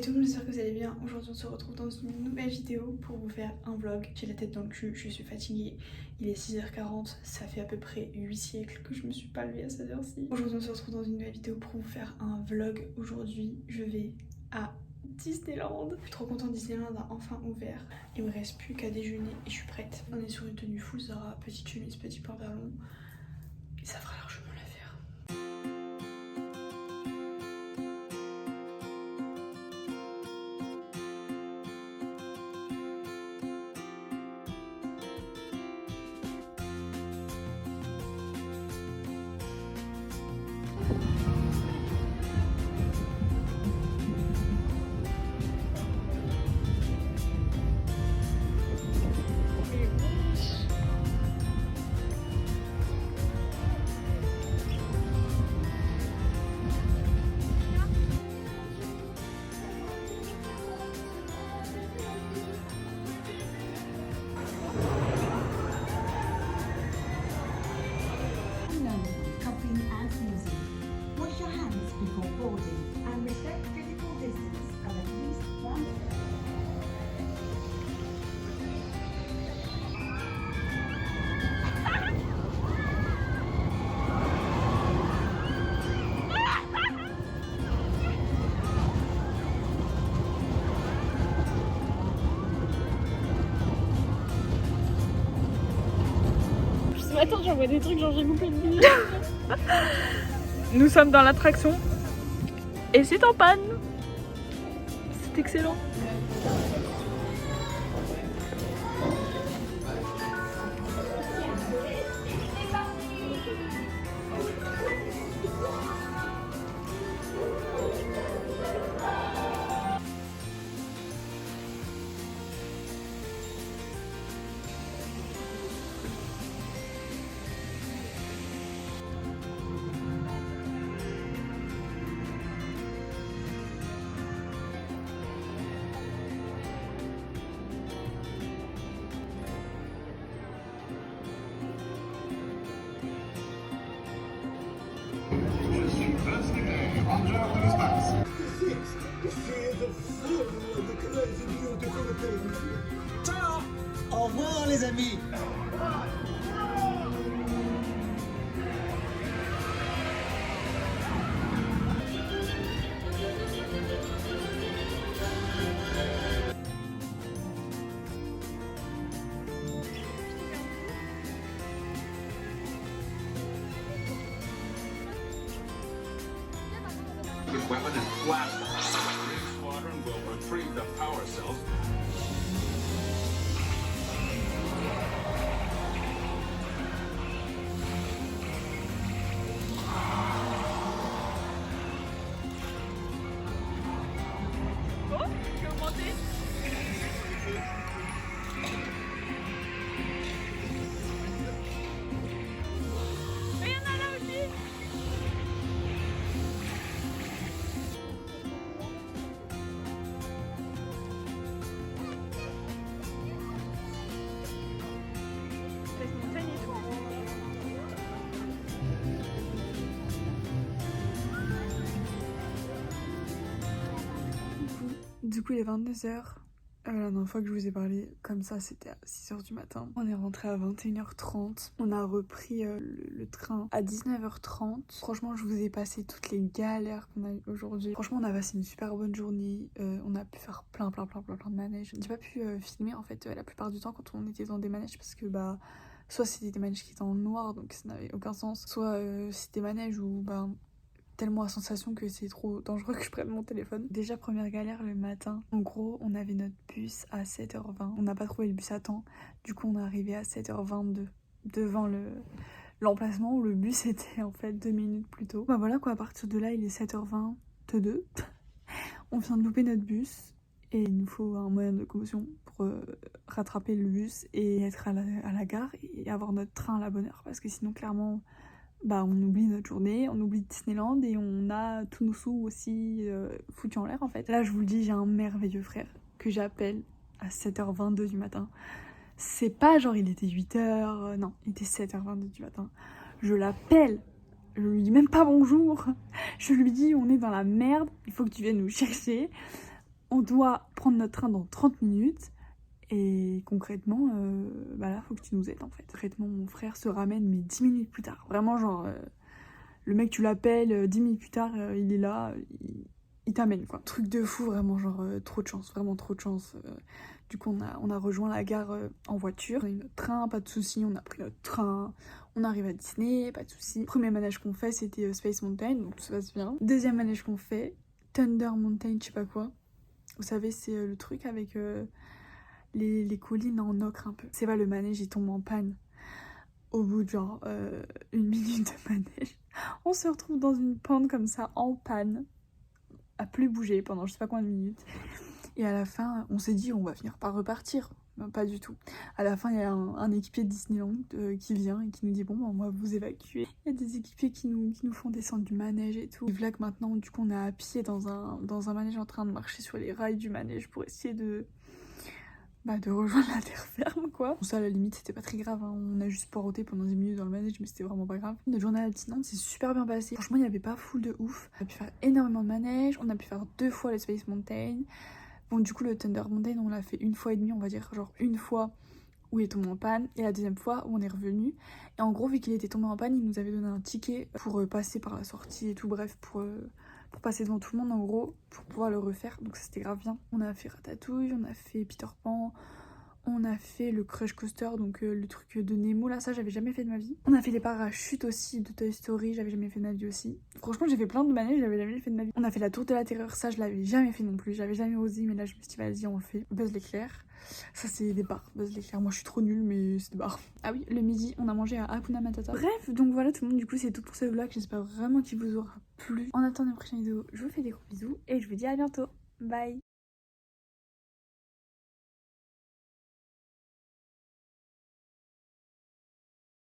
Tout le monde, j'espère que vous allez bien. Aujourd'hui on se retrouve dans une nouvelle vidéo pour vous faire un vlog. J'ai la tête dans le cul, je suis fatiguée. Il est 6h40, ça fait à peu près 8 siècles que je me suis pas levée à cette heure-ci. Aujourd'hui on se retrouve dans une nouvelle vidéo pour vous faire un vlog. Aujourd'hui je vais à Disneyland. Je suis trop contente, Disneyland a enfin ouvert. Il me reste plus qu'à déjeuner et je suis prête. On est sur une tenue full Zara, petite chemise, petit pantalon. Et ça fera largement l'affaire. Attends, j'envoie des trucs, genre j'ai coupé le billet. Nous sommes dans l'attraction et c'est en panne. C'est excellent. Ciao! Au revoir les amis! Weapon and blast them. Green Squadron will retrieve the power cells. Oh, je vais augmenter. Mais il y en a là aussi. Du coup il est 22h. La dernière fois que je vous ai parlé comme ça c'était à 6h du matin. On est rentré à 21h30. On a repris le train à 19h30. Franchement je vous ai passé toutes les galères qu'on a eues aujourd'hui. Franchement on a passé une super bonne journée. On a pu faire plein de manèges. J'ai pas pu filmer en fait la plupart du temps quand on était dans des manèges parce que bah soit c'était des manèges qui étaient en noir donc ça n'avait aucun sens. Soit c'était des manèges où bah tellement à sensation que c'est trop dangereux que je prenne mon téléphone. Déjà première galère le matin. En gros on avait notre bus à 7h20. On n'a pas trouvé le bus à temps. Du coup on est arrivé à 7h22 devant l'emplacement où le bus était en fait 2 minutes plus tôt. Bah voilà quoi, à partir de là il est 7h22. On vient de louper notre bus et il nous faut un moyen de locomotion pour rattraper le bus et être à la gare et avoir notre train à la bonne heure parce que sinon clairement bah on oublie notre journée, on oublie Disneyland et on a tous nos sous aussi foutus en l'air en fait. Là je vous le dis, j'ai un merveilleux frère que j'appelle à 7h22 du matin. C'est pas genre il était 8h, non, il était 7h22 du matin. Je l'appelle, je lui dis même pas bonjour, je lui dis on est dans la merde, il faut que tu viennes nous chercher. on doit prendre notre train dans 30 minutes. Et concrètement, bah là, faut que tu nous aides en fait. Concrètement, mon frère se ramène, mais 10 minutes plus tard. Vraiment, genre, le mec, tu l'appelles, 10 minutes plus tard, il est là, il t'amène quoi. Truc de fou, vraiment, genre, trop de chance, vraiment trop de chance. Du coup, on a rejoint la gare en voiture. On a eu notre train, pas de soucis, on a pris notre train. On arrive à Disney, pas de soucis. Premier manège qu'on fait, c'était Space Mountain, donc tout se passe bien. Deuxième manège qu'on fait, Thunder Mountain, je sais pas quoi. Vous savez, c'est le truc avec les collines en ocre un peu. C'est pas le manège, il tombe en panne. Au bout de genre 1 minute de manège, on se retrouve dans une pente comme ça, en panne, à plus bouger pendant je sais pas combien de minutes. Et à la fin, on s'est dit on va finir par repartir. Ben, pas du tout. À la fin, il y a un équipier de Disneyland qui vient et qui nous dit bon, ben, on va vous évacuer. Il y a des équipiers qui nous font descendre du manège et tout. Et voilà que maintenant, du coup, on est à pied dans un manège en train de marcher sur les rails du manège pour essayer de rejoindre la terre ferme quoi. Bon, ça à la limite c'était pas très grave, hein. On a juste poireauté pendant 10 minutes dans le manège mais c'était vraiment pas grave. Notre journée à Disneyland c'est super bien passé. Franchement il n'y avait pas full de ouf. On a pu faire énormément de manèges, on a pu faire 2 fois le Space Mountain. Bon du coup le Thunder Mountain on l'a fait 1 fois et demie, on va dire genre 1 fois où il est tombé en panne et la deuxième fois où on est revenu. Et en gros vu qu'il était tombé en panne il nous avait donné un ticket pour passer par la sortie et tout, bref pour passer devant tout le monde en gros, pour pouvoir le refaire, donc ça c'était grave bien. On a fait Ratatouille, on a fait Peter Pan, on a fait le Crush Coaster, donc le truc de Nemo, là ça j'avais jamais fait de ma vie. On a fait les parachutes aussi de Toy Story, j'avais jamais fait de ma vie aussi. Franchement j'ai fait plein de manèges, j'avais jamais fait de ma vie. On a fait la Tour de la Terreur, ça je l'avais jamais fait non plus, j'avais jamais osé, mais là je me suis dit vas-y on le fait. Buzz l'éclair, ça c'est des bars, Buzz l'éclair, moi je suis trop nulle mais c'est des bars. Ah oui, le midi on a mangé à Hakuna Matata. Bref, donc voilà tout le monde, du coup c'est tout pour ce vlog, j'espère vraiment qu'il vous aura plu. En attendant la prochaine vidéo, je vous fais des gros bisous et je vous dis à bientôt, bye.